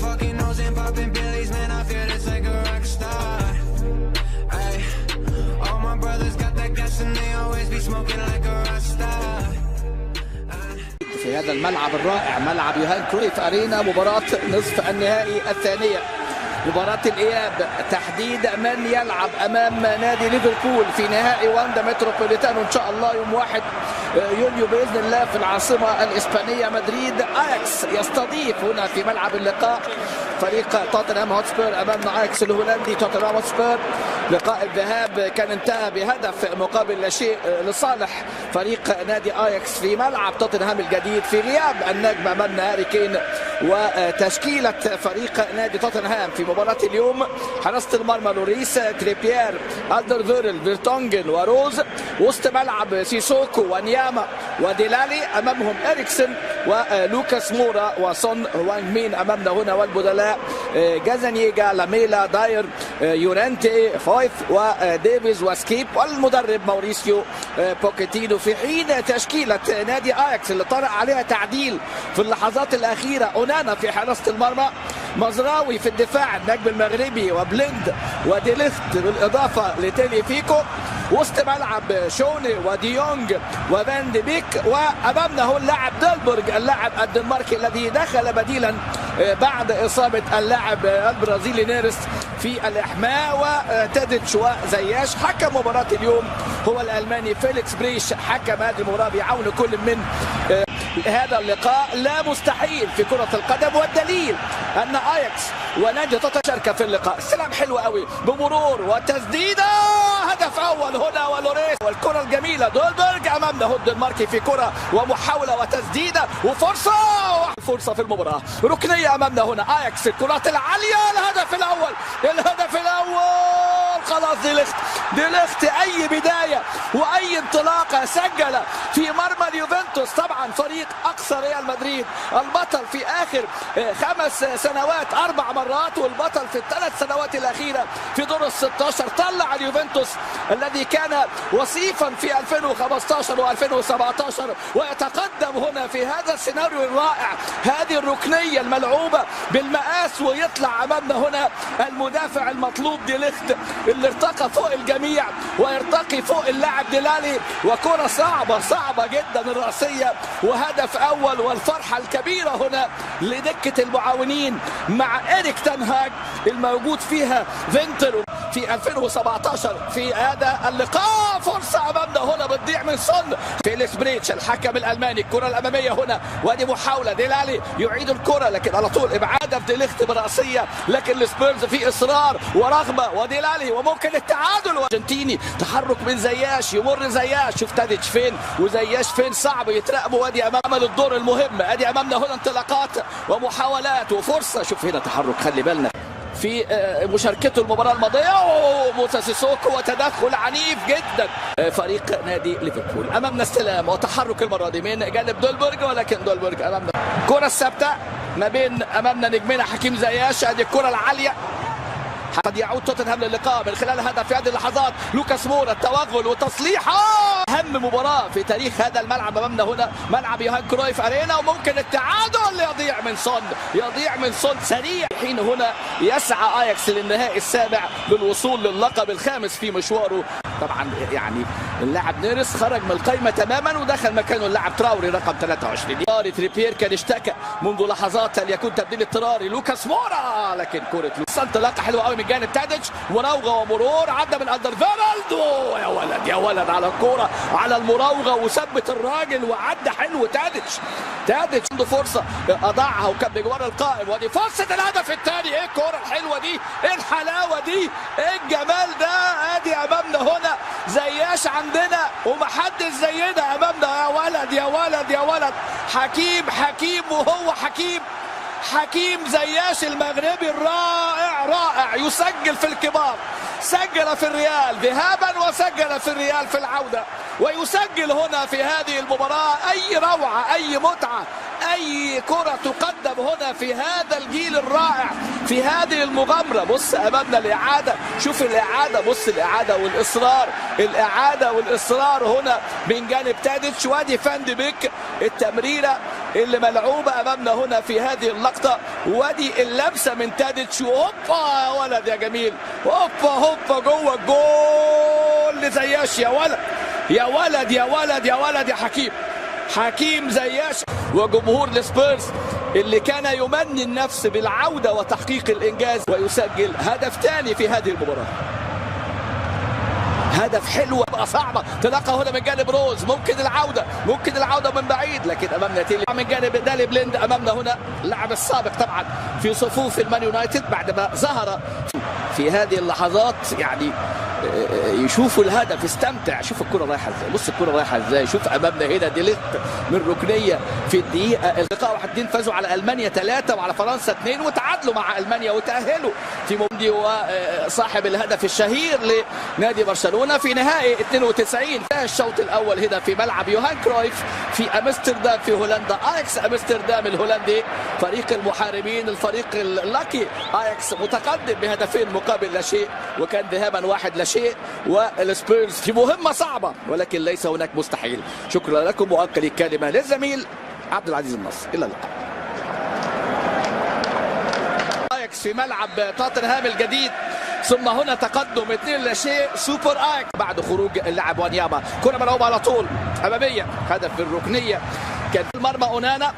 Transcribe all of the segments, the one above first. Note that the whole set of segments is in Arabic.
fucking nose and popping billies, man, I feel it's like a rock star. Ay, all my brothers got that gas and they always be smoking like a rock star. في هذا الملعب الرائع، ملعب يوهان كرويف أرينا، مباراة نصف النهائي الثانية، مباراة الإياب، تحديد من يلعب أمام نادي ليفربول في نهائي واندا متروبوليتانو إن شاء الله يوم 1 يوليو بإذن الله في العاصمة الإسبانية مدريد. أياكس يستضيف هنا في ملعب اللقاء فريق توتنهام هوتسبير أمام أياكس الهولندي. توتنهام هوتسبير لقاء الذهاب كان انتهى بهدف مقابل لا شيء لصالح فريق نادي أياكس في ملعب توتنهام الجديد في غياب النجم أمامنا هاري كين. وتشكيلة فريق نادي توتنهام في مباراة اليوم: حراسة المرمى لوريس، تريبيير، ألدرفيرل، فيرتونجن وروز. وسط ملعب سيسوكو ونياما وديلالي، أمامهم إريكسن ولوكاس مورا وسون وانغ مين أمامنا هنا، والبدلاء جازانييجا، لاميلا، داير، يورنتي، فويث وديفيز وسكيب، والمدرب موريسيو بوكيتينو. في حين تشكيلة نادي أياكس اللي طرأ عليها تعديل في اللحظات الأخيرة: أونانا في حراسة المرمى، مزراوي في الدفاع النجم المغربي، وبليند وديليخت بالإضافة لتيلي فيكو. وسط ملعب شوني وديونج وفان دي بيك، وأمامنا هو اللاعب دولبرغ اللاعب الدنماركي الذي دخل بديلا بعد إصابة اللاعب البرازيلي نيرس في الإحماء، وتاديتش وزياش. حكم مباراة اليوم هو الألماني فيليكس بريش، حكم هذه المباراة بعون كل من هذا اللقاء. لا مستحيل في كرة القدم، والدليل أن أياكس ونادي تشارك في اللقاء. السلام حلو قوي بمرور وتسديدة، هدف أول هنا ولوريس، والكرة الجميلة دولبرغ أمامنا هو الدنماركي في كرة ومحاولة وتسديدة وفرصة في المباراة. ركنية أمامنا هنا أياكس، الكرات العالية، الهدف الأول، الهدف الأول. خلاص ديليخت أي بداية وأي انطلاقة، سجل في مرمى اليوفنتوس. طبعا فريق أقصى ريال مدريد، البطل في آخر 5 سنوات 4 مرات، والبطل في ال3 سنوات الأخيرة في دور ال16. طلع اليوفنتوس الذي كان وصيفا في 2015 و2017، ويتقدم هنا في هذا السيناريو الرائع، هذه الركنية الملعوبة بالمقاس، ويطلع أمامنا هنا المدافع المطلوب ديليخت اللي ارتقى فوق الجميع ويرتقي فوق اللاعب ديلالي، وكرة صعبة جدا الرأسية، وهدف أول. والفرحة الكبيرة هنا لدكة المعاونين مع إريك تنهاج الموجود فيها فينتر في 2017 في هذا اللقاء. فرصة أمامنا هنا بتضيع من سون. فيليكس بريتش الحكم الألماني، الكرة الأمامية هنا، وادي محاولة ديلالي يعيد الكرة، لكن على طول إبعادها في ديليخت برأسية، لكن السبيرز في إصرار ورغبة، وديلالي وممكن التعادل. وارجنتيني تحرك من زياش، يمر زياش، شوف تاديتش فين وزياش فين، صعب يتراقبوا. وادي أمام الدور المهم، ادي أمامنا هنا انطلاقات ومحاولات وفرصة. شوف هنا تحرك، خلي بالنا في مشاركته المباراة الماضية، موسى سيسوكو، وتدخل عنيف جدا فريق نادي ليفربول. أمامنا استلام وتحرك المرة دي من جانب دولبرغ، ولكن دولبرغ أمامنا كرة الثابتة ما بين أمامنا نجمنا حكيم زياش. هذه الكرة العالية، قد يعود توتنهام للقاء من خلال هدف في هذه اللحظات. لوكاس مورا التوغل وتصليحه، أهم مباراة في تاريخ هذا الملعب أمامنا هنا، ملعب يوهان كرويف أرينا، وممكن التعادل يضيع من سون سريع. حين هنا يسعى أياكس للنهائي السابع بالوصول للقب الخامس في مشواره. طبعا يعني اللاعب نيرس خرج من القائمة تماما ودخل مكانه اللاعب تراوري رقم 23. تريبيير كان اشتكى منذ لحظات ان يكون تبديل اضطراري لوكاس مورا، لكن كرة انطلاقة حلوة قوي من جانب تاديتش، مراوغة ومرور، عدى من ألدرفيرلد، يا ولد على الكرة، على المراوغة، وثبت الراجل وعدى حلو. تاديتش عنده فرصة أضاعها وكان بجوار القائم، ودي فرصة الهدف الثاني. ايه الكرة الحلوة دي، ايه الحلاوة دي، ايه الجمال ده. ادي امامنا هنا زياش عندنا ومحدش زينا امامنا. يا ولد حكيم وهو حكيم زياش المغربي الرائع يسجل في الكبار، سجل في الريال ذهابا وسجل في الريال في العودة، ويسجل هنا في هذه المباراة. أي روعة، أي متعة، أي كرة تقدم هنا في هذا الجيل الرائع، في هذه المغامرة. بص أمامنا الإعادة، شوف الإعادة، بص الإعادة والإصرار هنا من جانب تاديتش. وادي فان دي بيك التمريرة اللي ملعوبه امامنا هنا في هذه اللقطه. وادي اللمسه من تاديتش، هوبا يا ولد يا جميل، هوبا هوبا جوه الجول لزياش. يا ولد يا ولد يا ولد يا ولد يا حكيم زياش. وجمهور السبيرز اللي كان يمني النفس بالعوده وتحقيق الانجاز، ويسجل هدف ثاني في هذه المباراه. هدف حلو بقى صعبه، تلقى هنا من جانب روز، ممكن العوده من بعيد، لكن امامنا تيلي من جانب دالي بليند. امامنا هنا اللاعب السابق طبعا في صفوف المان يونايتد بعدما ظهر في هذه اللحظات، يعني يشوفوا الهدف، استمتع. شوف الكره رايحه ازاي، بص الكره رايحه ازاي. شوف امامنا هنا دي ليخت من ركنيه في الدقيقه اللقاء 1-2 فازوا على المانيا 3 وعلى فرنسا 2 وتعادلوا مع المانيا وتاهلوا. تيمو موندي وصاحب الهدف الشهير لنادي برشلونه في نهائي 92. الشوط الاول هنا في ملعب يوهان كرويف في امستردام في هولندا. اياكس امستردام الهولندي فريق المحاربين، الفريق اللاكي. اياكس متقدم بهدفين مقابل لا شيء، وكان ذهابا 1-0. والسبيرز في مهمة صعبة، ولكن ليس هناك مستحيل. شكرا لكم، وأنقل الكلمة للزميل عبد العزيز النصر. إلى اللقاء. اياكس في ملعب توتنهام الجديد، ثم هنا تقدم 2-0 سوبر اياكس بعد خروج اللاعب وانياما. كرة ملعوبة على طول أمامية، هدف بالركنية كان في المرمى أونانا،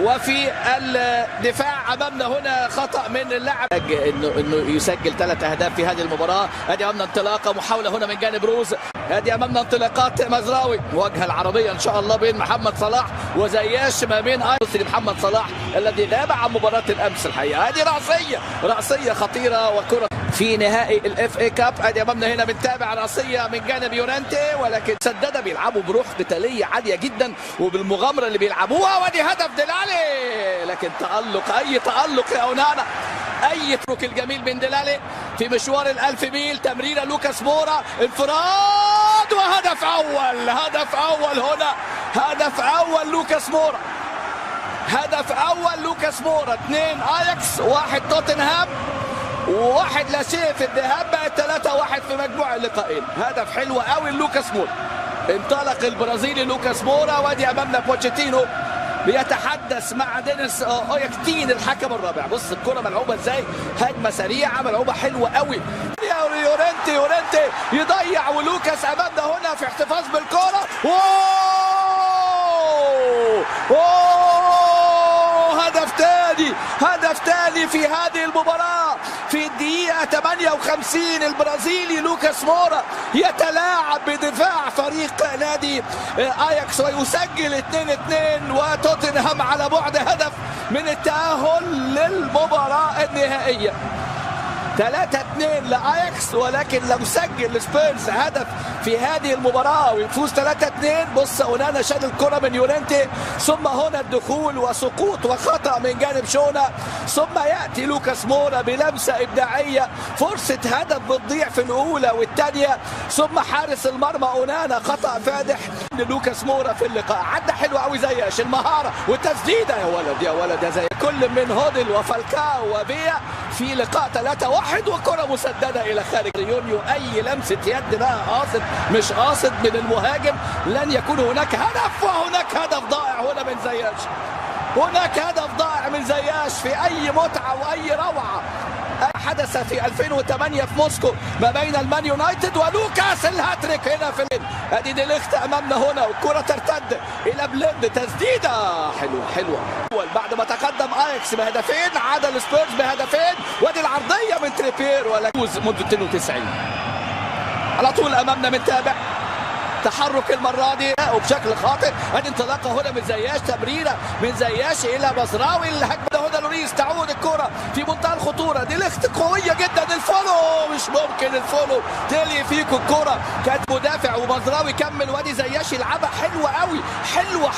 وفي الدفاع امامنا هنا خطا من اللاعب انه يسجل 3 اهداف في هذه المباراه. ادي امامنا انطلاقه، محاوله هنا من جانب روز. ادي امامنا انطلاقات مزراوي، مواجهه العربيه ان شاء الله بين محمد صلاح وزياش، ما بين محمد صلاح الذي غاب عن مباراه الامس الحقيقه. هذه راسيه خطيره، وكره في نهائي الاف اي كاب. ادي امامنا هنا بنتابع راسيه من جانب يورنتي، ولكن سدده. بيلعبوا بروح قتاليه عاليه جدا وبالمغامره اللي بيلعبوها. وادي هدف ديلالي، لكن اي تالق يا اونانا، اي ترك الجميل من ديلالي في مشوار ال1000 ميل. تمريره لوكاس مورا، انفراد وهدف اول هنا، هدف اول لوكاس مورا. 2 اياكس 1 توتنهام و1 لا شيء في الذهاب، بقى 3-1 في مجموع اللقاءين. هدف حلو قوي لوكاس مورا، انطلق البرازيلي لوكاس مورا. وادي امامنا بوتشيتينو بيتحدث مع دينيس اوياكتين الحكم الرابع. بص الكره ملعوبه ازاي، هجمه سريعه ملعوبه حلوه قوي. يورنتي يضيع، ولوكاس امامنا هنا في احتفاظ بالكره. هدف تاني في هذه المباراة في الدقيقة 58. البرازيلي لوكاس مورا يتلاعب بدفاع فريق نادي اياكس ويسجل 2-2، وتوتنهام على بعد هدف من التأهل للمباراة النهائية. 3-2 لأياكس، ولكن لو سجل السبيرز هدف في هذه المباراة ويفوز 3-2. بص اونانا شال الكرة من يورنتي، ثم هنا الدخول وسقوط وخطأ من جانب شونا، ثم يأتي لوكاس مورا بلمسة إبداعية، فرصة هدف بتضيع في الأولى والثانية، ثم حارس المرمى اونانا خطأ فادح للوكاس مورا في اللقاء. عدى حلو قوي زياش، المهارة والتسديدة يا ولد يا زي كل من هودل وفالكاو وبيا في لقاء 3-1، وكرة مسددة إلى خارج يونيو. أي لمسة يد بقى قاصد مش قاصد من المهاجم، لن يكون هناك هدف. وهناك هدف ضائع هنا من زياش، في أي متعة وأي روعة حدث في 2008 في موسكو ما بين المان يونايتد ولوكاس. الهاتريك هنا في ادي دي ليخت امامنا هنا، والكره ترتد الى بليند، تسديده حلوه. بعد ما تقدم اياكس بهدفين، عاد السبيرز بهدفين، وادي العرضيه من تريبير ولا فوز منذ 92. على طول امامنا بنتابع تحرك المره دي وبشكل خاطئ. ادي انطلاقه هنا من زياش، تمريره من زياش الى مزراوي. الهجمه هنا لوريس، تعود الكره في منتهى الخطوره. دي ليخت قويه جدا، الفولو مش ممكن، الفولو تلي فيكو الكره، كانت مدافع ومزراوي كمل. وادي زياش يلعبها حلوه قوي،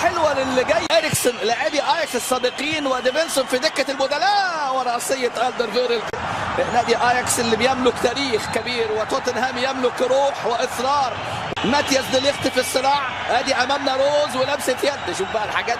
حلوه للي جاي. اريكسن لاعبي اياكس السابقين، وديفنسون في دكه البدلاء، وراسيه الدرفيرل. نادي اياكس اللي بيملك تاريخ كبير، وتوتنهام يملك روح واصرار. ماتياس دي ليخت في الصراع. ادي امامنا روز ولمسه يد. شوف بقى الحاجات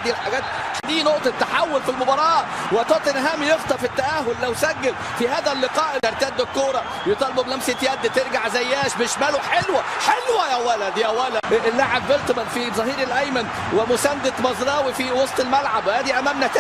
دي نقطه تحول في المباراه. توتنهام يخطف التأهل لو سجل في هذا اللقاء. ترتد الكورة يطالبوا بلمسة يد، ترجع زياش بشماله، حلوة يا ولد يا ولد. اللاعب فيلتمان في الظهير الأيمن ومساندة مزراوي في وسط الملعب. ادي أمامنا